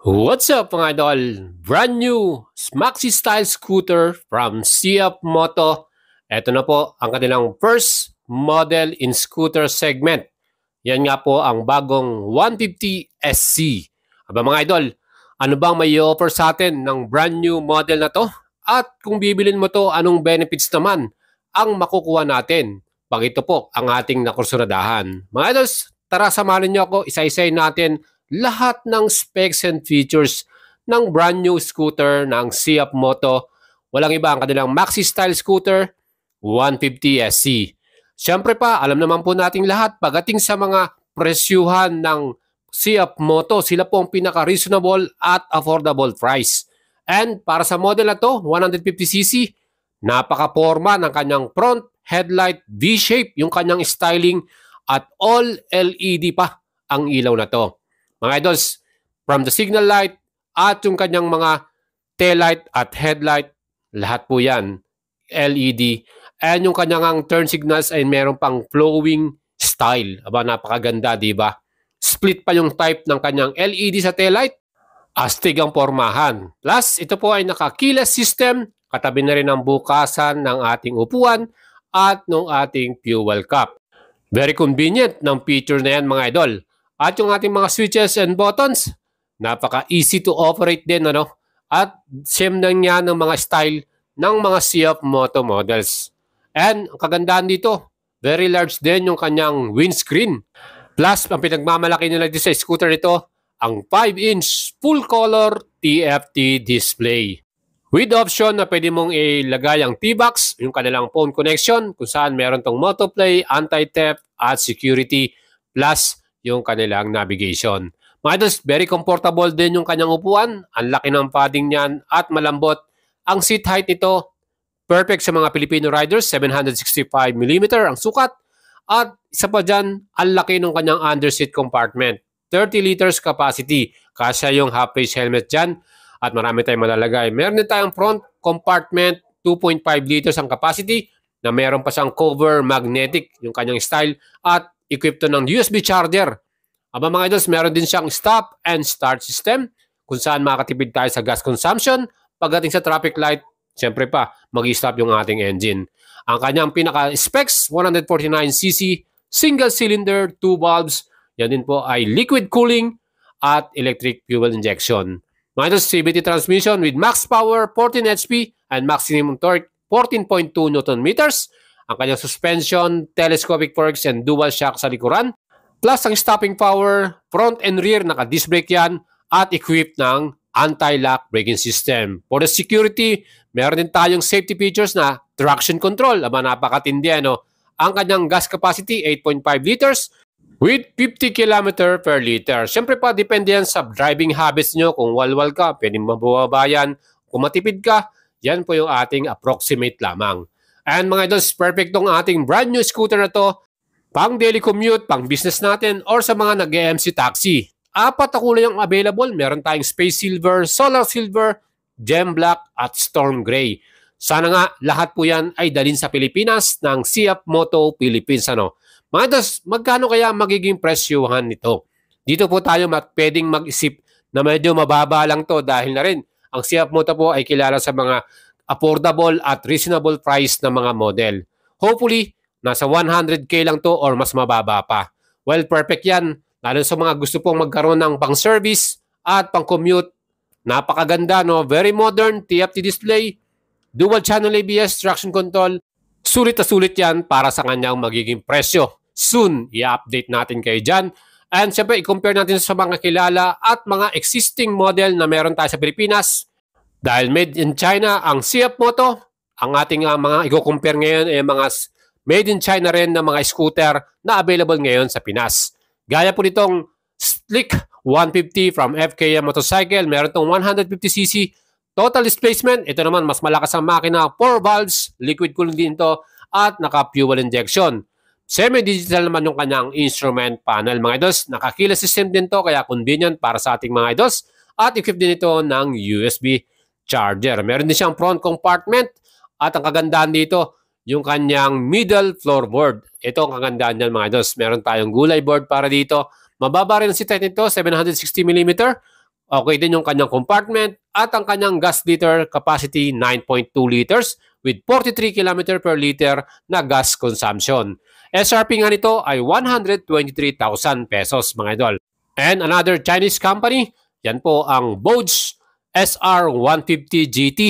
What's up mga idol? Brand new Maxi Style scooter from CF Moto. Ito na po ang kanilang first model in scooter segment. Yan nga po ang bagong 150 SC. Aba mga idol, ano bang may offer sa atin ng brand new model na to? At kung bibilin mo to, anong benefits naman ang makukuha natin? Pag ito po ang ating nakursuradahan. Mga idols, tara samahan niyo ako, isa-isay natin lahat ng specs and features ng brand new scooter ng CF Moto. Walang iba ang kanilang Maxi Style scooter 150 SC. Siyempre pa, alam naman po nating lahat pagdating sa mga presyuhan ng CF Moto, sila po ang pinaka-reasonable at affordable price. And para sa model na to, 150cc, napaka-forma ng kanyang front headlight V-shape, yung kanyang styling at all LED pa ang ilaw na to. Mga idols, from the signal light at yung kanyang mga tail light at headlight, lahat po yan LED. And yung kanyang turn signals ay meron pang flowing style. Aba, napakaganda, di ba? Split pa yung type ng kanyang LED sa tail light. Astig ang pormahan. Plus, ito po ay naka-keyless system. Katabi na rin ang bukasan ng ating upuan at ng ating fuel cap. Very convenient ng feature na yan mga idol. At yung ating mga switches and buttons, napaka-easy to operate din, ano? At same na nga ng mga style ng mga CF Moto models. And ang kagandahan dito, very large din yung kanyang windscreen. Plus, ang pinagmamalaki nila dito sa scooter ito, ang 5-inch full-color TFT display. With option na pwede mong ilagay ang T-Box, yung kanilang phone connection, kung saan meron tong Motoplay, anti-theft, at security, plus yung kanilang navigation. Mga idols, very comfortable din yung kanyang upuan. Ang laki ng padding niyan at malambot. Ang seat height nito, perfect sa mga Filipino riders, 765mm ang sukat. At isa pa dyan, ang laki ng kanyang underseat compartment. 30 liters capacity. Kasya yung half-face helmet dyan. At marami tayong malalagay. Meron din tayong front compartment, 2.5 liters ang capacity, na meron pa siyang cover magnetic, yung kanyang style, at equipped ng USB charger. Aba mga idols, meron din siyang stop and start system, kung saan makakatipid tayo sa gas consumption. Pagdating sa traffic light, siyempre pa, mag-stop yung ating engine. Ang kanyang pinaka-specs, 149cc, single cylinder, 2 valves. Yan din po ay liquid cooling at electric fuel injection. Mga idols, CVT transmission with max power 14 HP and maximum torque 14.2 Nm. Ang kanyang suspension, telescopic forks and dual shock sa likuran. Plus ang stopping power, front and rear, naka-disc brake yan at equipped ng anti-lock braking system. For the security, meron din tayong safety features na traction control. Aba, napakatindi, ano? Ang kanyang gas capacity, 8.5 liters with 50 km per liter. Siyempre pa, depende yan sa driving habits nyo. Kung walwal ka, pwedeng mababa yan. Kung matipid ka, yan po yung ating approximate lamang. And mga idols, perfect tong ating brand new scooter na to pang daily commute, pang business natin, or sa mga nag-MC taxi. 4 na kulay ang available. Meron tayong Space Silver, Solar Silver, Gem Black, at Storm Gray. Sana nga lahat po yan ay dalhin sa Pilipinas ng CF Moto Philippines. Ano? Mga idols, magkano kaya magiging presyuhan nito? Dito po tayo pwedeng mag-isip na medyo mababa lang to dahil na rin ang CF Moto po ay kilala sa mga affordable at reasonable price na mga model. Hopefully, nasa 100k lang to or mas mababa pa. Well, perfect yan. Lalo sa mga gusto pong magkaroon ng pang-service at pang-commute. Napakaganda, no? Very modern, TFT display, dual channel ABS, traction control. Sulit na sulit yan para sa kanyang magiging presyo. Soon, i-update natin kayo dyan. And siyempre, i-compare natin sa mga kilala at mga existing model na meron tayo sa Pilipinas. Dahil made in China ang CF Moto, ang ating mga i-compare ngayon ay mga made in China rin na mga scooter na available ngayon sa Pinas. Gaya po nitong Slick 150 from FKM Motorcycle, meron itong 150cc total displacement. Ito naman, mas malakas ang makina, 4 valves, liquid cooling din ito, at naka-fuel injection. Semi-digital naman yung kanyang instrument panel mga idols. Naka-keyless system din to, kaya convenient para sa ating mga idols. At equipped din ito ng USB charger. Meron din siyang front compartment at ang kagandahan dito, yung kanyang middle floorboard. Ito ang kagandahan niyan mga idols. Meron tayong gulay board para dito. Mababa rin ang seat height nito, 760mm. Okay din yung kanyang compartment at ang kanyang gas liter capacity 9.2 liters with 43 km per liter na gas consumption. SRP nga nito ay 123,000 pesos mga idol. And another Chinese company, yan po ang Bosch SR150 GT.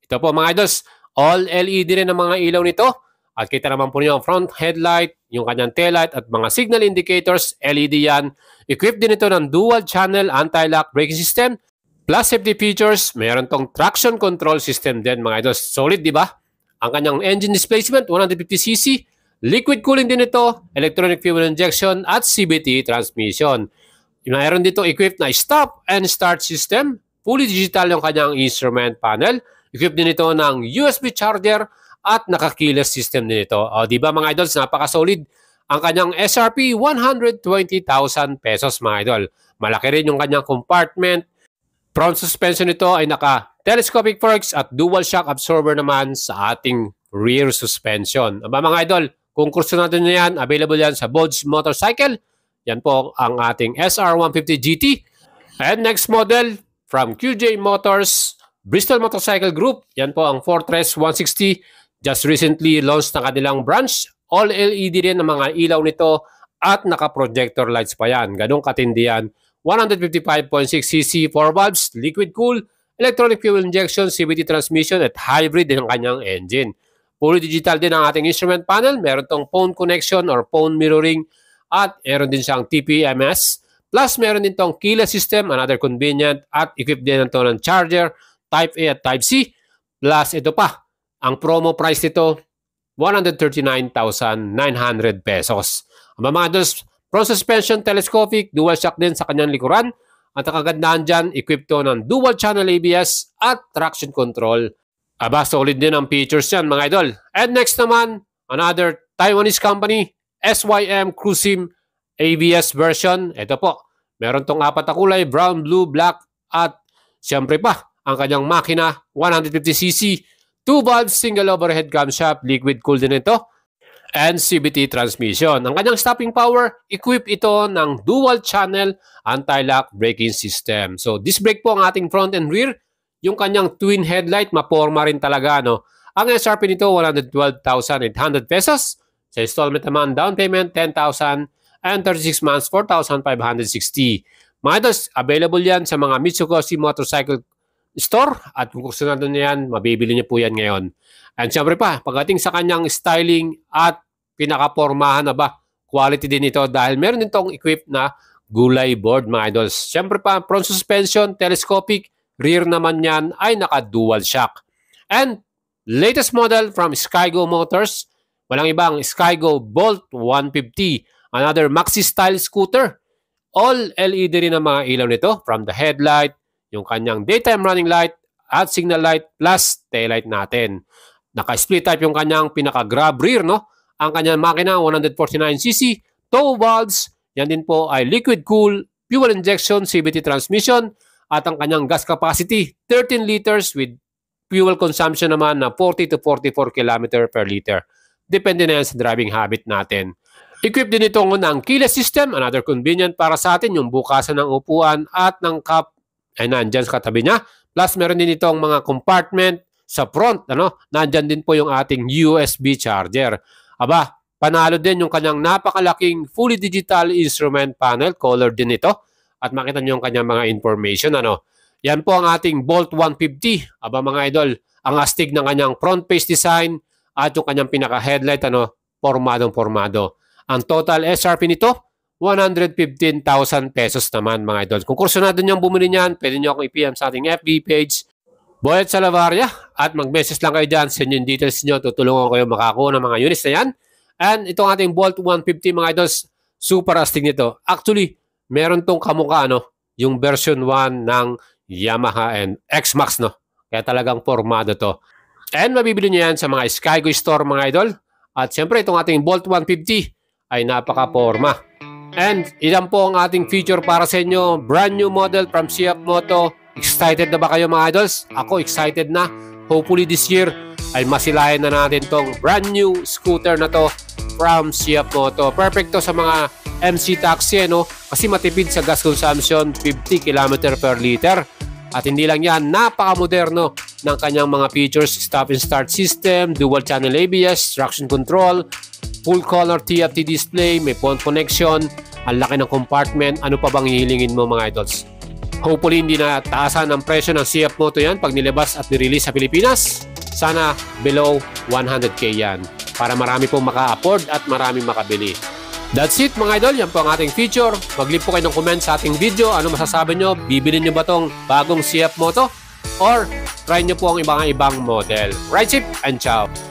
Ito po mga idols, all LED rin ang mga ilaw nito. At kita naman po niyo ang front headlight, yung kanyang taillight at mga signal indicators, LED yan. Equipped din ito ng dual channel anti-lock braking system. Plus safety features, mayroon tong traction control system din mga idols. Solid, di ba? Ang kanyang engine displacement, 150cc. Liquid cooling din ito, electronic fuel injection at CVT transmission. Mayroon dito equipped na stop and start system. Fully digital yung kanyang instrument panel. Equipped din ito ng USB charger at naka-keyless system din ito. O, di ba mga idols, napaka-solid. Ang kanyang SRP, 120,000 pesos mga idol. Malaki rin yung kanyang compartment. Front suspension nito ay naka-telescopic forks at dual shock absorber naman sa ating rear suspension. Aba mga idol, kung kurso natin nyo yan, available yan sa Bosch Motorcycle. Yan po ang ating SR150 GT. And next model from QJ Motors, Bristol Motorcycle Group. Yan po ang Fortress 160. Just recently launched na kanilang branch. All LED rin ang mga ilaw nito at naka-projector lights pa yan. Ganong katindi yan. 155.6cc 4 valves, liquid cool, electronic fuel injection, CVT transmission at hybrid din ang kanyang engine. Fully digital din ang ating instrument panel. Meron tong phone connection or phone mirroring at meron din siyang TPMS. Plus meron din tong keyless system, another convenient at equipped din ito ng charger, Type A at Type C. Plus ito pa, ang promo price nito, 139,900 pesos. Ang mga dos, front suspension telescopic, dual shock din sa kanyang likuran. At ang kagandahan dyan, equipped to ng dual channel ABS at traction control. Aba, solid din ang features yan mga idol. And next naman, another Taiwanese company, SYM Crusim ABS version. Ito po, meron tong apat na kulay, brown, blue, black at siyempre pa, ang kanyang makina, 150cc. 2 valves, single overhead camshaft, liquid cool din ito, and CVT transmission. Ang kanyang stopping power, equip ito ng dual channel anti-lock braking system. So, disc brake po ang ating front and rear. Yung kanyang twin headlight, maporma rin talaga, no? Ang SRP nito, 112,800 pesos. Sa installment naman, down payment, 10,000 and 36 months, 4,560. Mga idols, available yan sa mga Mitsubishi Motorcycle Store at kung gusto natin yan, mabibili niyo po yan ngayon. And syempre pa, pagdating sa kanyang styling at pinakapormahan na ba, quality din ito dahil meron din itong equipped na gulay board mga idols. Syempre pa, front suspension, telescopic, rear naman yan ay naka-dual shock. And latest model from Skygo Motors, walang ibang Skygo Bolt 150, another maxi-style scooter. All LED rin ang mga ilaw nito from the headlight, yung kanyang daytime running light at signal light plus taillight natin. Naka-split type yung kanyang pinaka-grab rear, no? Ang kanyang makina, 149cc, tow valves, yan din po ay liquid cool, fuel injection, CVT transmission, at ang kanyang gas capacity, 13 liters with fuel consumption naman na 40 to 44 km per liter. Depende na yan sa driving habit natin. Equipped din ito ng keyless system, another convenient para sa atin, yung bukasan ng upuan at ng cup ay nandyan sa katabi niya. Plus, meron din itong mga compartment sa front. Nandyan din po yung ating USB charger. Aba, panalo din yung kanyang napakalaking fully digital instrument panel. Color din ito. At makita nyo yung kanyang mga information. Yan po ang ating Bolt 150. Aba mga idol, ang astig ng kanyang front face design at yung kanyang pinaka-headlight, pormadong-pormado. Ang total SRP nito, 115,000 pesos naman mga idol. Kung kurso natin yung bumili niyan, pwede nyo akong i-PM sa ating FB page, Boyet Salavaria, at mag-message lang kayo dyan, send yung details nyo, tutulungan ko kayo makakuha ng mga units na yan. And itong ating Bolt 150 mga idols, super astig nito. Actually, meron tong kamukha, yung version 1 ng Yamaha and X-Max, Kaya talagang formado to. And mabibili nyo yan sa mga Skygo Store mga idol. At siyempre, itong ating Bolt 150 ay napaka-forma. And ilan po ang ating feature para sa inyo. Brand new model from CF Moto. Excited na ba kayo mga idols? Ako excited na. Hopefully this year ay masilayan na natin tong brand new scooter na to from CF Moto. Perfect to sa mga MC Taxi, no? Kasi matipid sa gas consumption, 50 km per liter. At hindi lang yan, napaka-moderno ng kanyang mga features, stop and start system, dual channel ABS, traction control, full color TFT display, may phone connection, ang laki ng compartment, ano pa bang hihilingin mo mga idols? Hopefully hindi na taasan ang presyo ng CF Moto yan pag nilabas at nirelease sa Pilipinas. Sana below 100k yan para marami pong maka-afford at marami makabili. That's it mga idol, yan po ang ating feature. Mag-leave po kayo ng comment sa ating video. Ano masasabi nyo? Bibili nyo ba tong bagong CF Moto? Or try nyo po ang ibang model. Right, Chip and ciao!